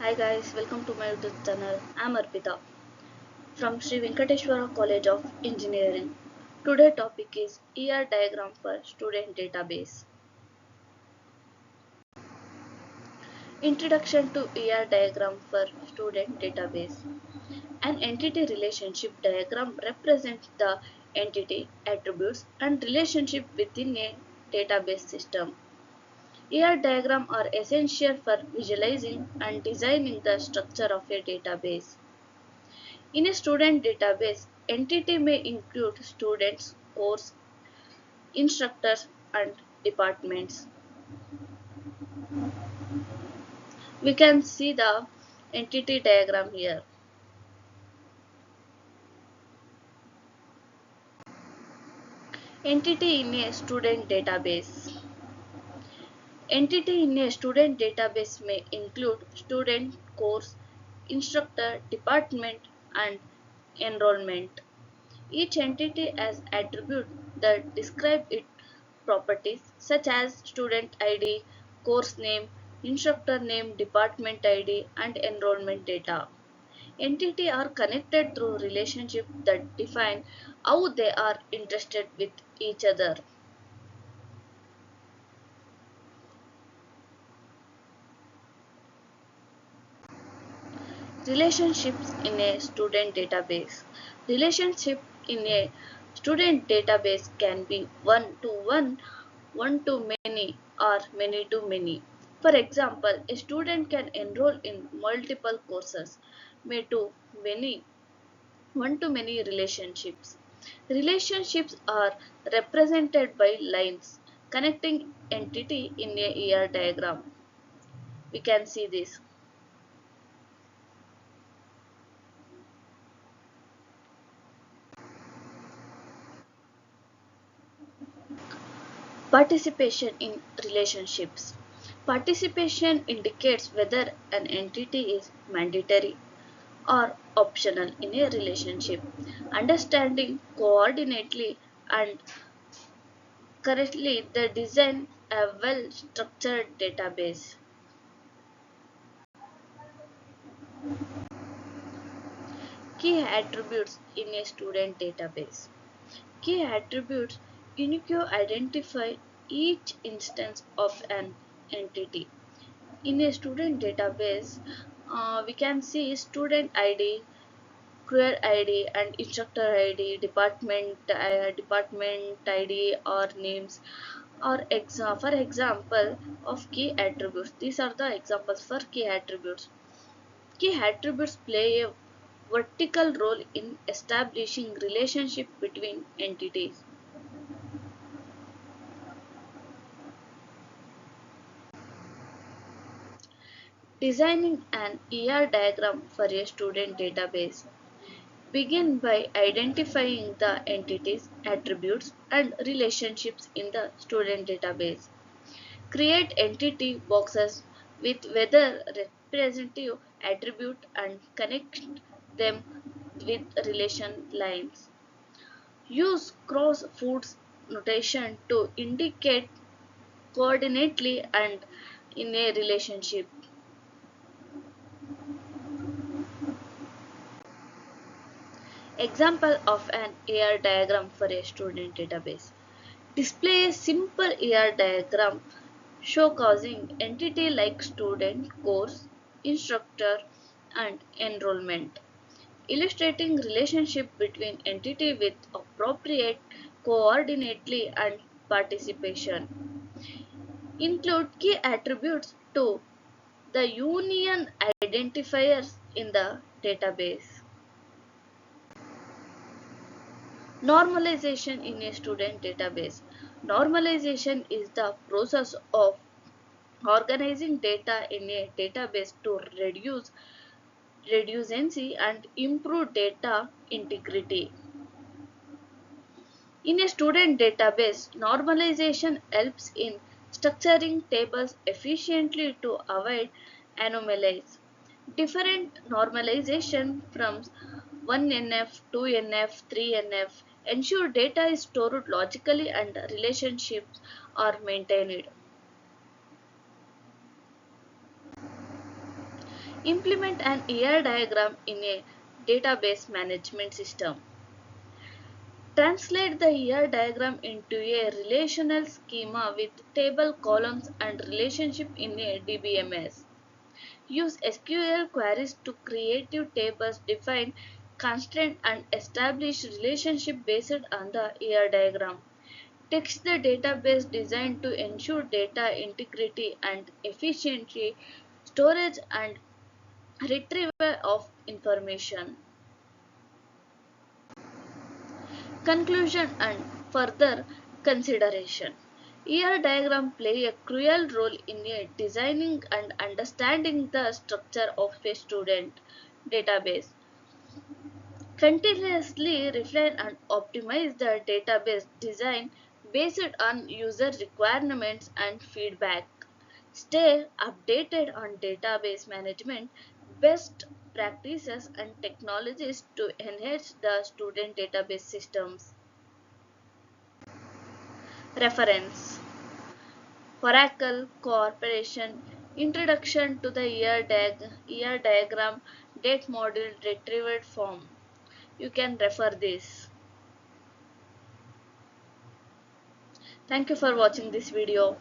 Hi guys, welcome to my YouTube channel. I'm Arpita from Sri Venkateshwara College of Engineering. Today topic is ER diagram for student database. Introduction to ER diagram for student database. An entity relationship diagram represents the entity, attributes and relationship within a database system. ER diagrams are essential for visualizing and designing the structure of a database. In a student database, entity may include students, course, instructors, and departments. We can see the entity diagram here. Entity in a student database. Entity in a student database may include student, course, instructor, department, and enrollment. Each entity has attributes that describe its properties such as student ID, course name, instructor name, department ID, and enrollment data. Entities are connected through relationships that define how they are interested with each other. Relationships in a student database. Relationship in a student database can be one to one, one to many, or many to many. For example, a student can enroll in multiple courses, may to many, one to many relationships. Relationships are represented by lines connecting entity in a ER diagram. We can see this. Participation in relationships. Participation indicates whether an entity is mandatory or optional in a relationship. Understanding coordinately and correctly the design a well structured database. Key attributes in a student database. Key attributes uniquely identify each instance of an entity. In a student database, we can see student ID, career ID, and instructor ID, department ID or names, or for example of key attributes. These are the examples for key attributes. Key attributes play a vertical role in establishing relationship between entities. Designing an ER diagram for a student database. Begin by identifying the entities, attributes, and relationships in the student database. Create entity boxes with whether representative attribute and connect them with relation lines. Use cross foods notation to indicate coordinately and in a relationship. Example of an AR diagram for a student database. Display a simple ER diagram showcasing entity like student, course, instructor, and enrollment, illustrating relationship between entity with appropriate coordinately and participation. Include key attributes to the union identifiers in the database. Normalization in a student database. Normalization is the process of organizing data in a database to reduce redundancy and improve data integrity. In a student database, normalization helps in structuring tables efficiently to avoid anomalies. Different normalization from 1NF, 2NF, 3NF ensure data is stored logically and relationships are maintained. Implement an ER diagram in a database management system. Translate the ER diagram into a relational schema with table columns and relationship in a DBMS. Use SQL queries to create tables, define constraint and establish relationship based on the ER diagram. Text the database designed to ensure data integrity and efficiency, storage and retrieval of information. Conclusion and further consideration. ER diagram play a crucial role in designing and understanding the structure of a student database. Continuously refine and optimize the database design based on user requirements and feedback. Stay updated on database management, best practices and technologies to enhance the student database systems. Reference: Oracle Corporation Introduction to the ER Diagram Date Module Retrieval Form. You can refer this. Thank you for watching this video.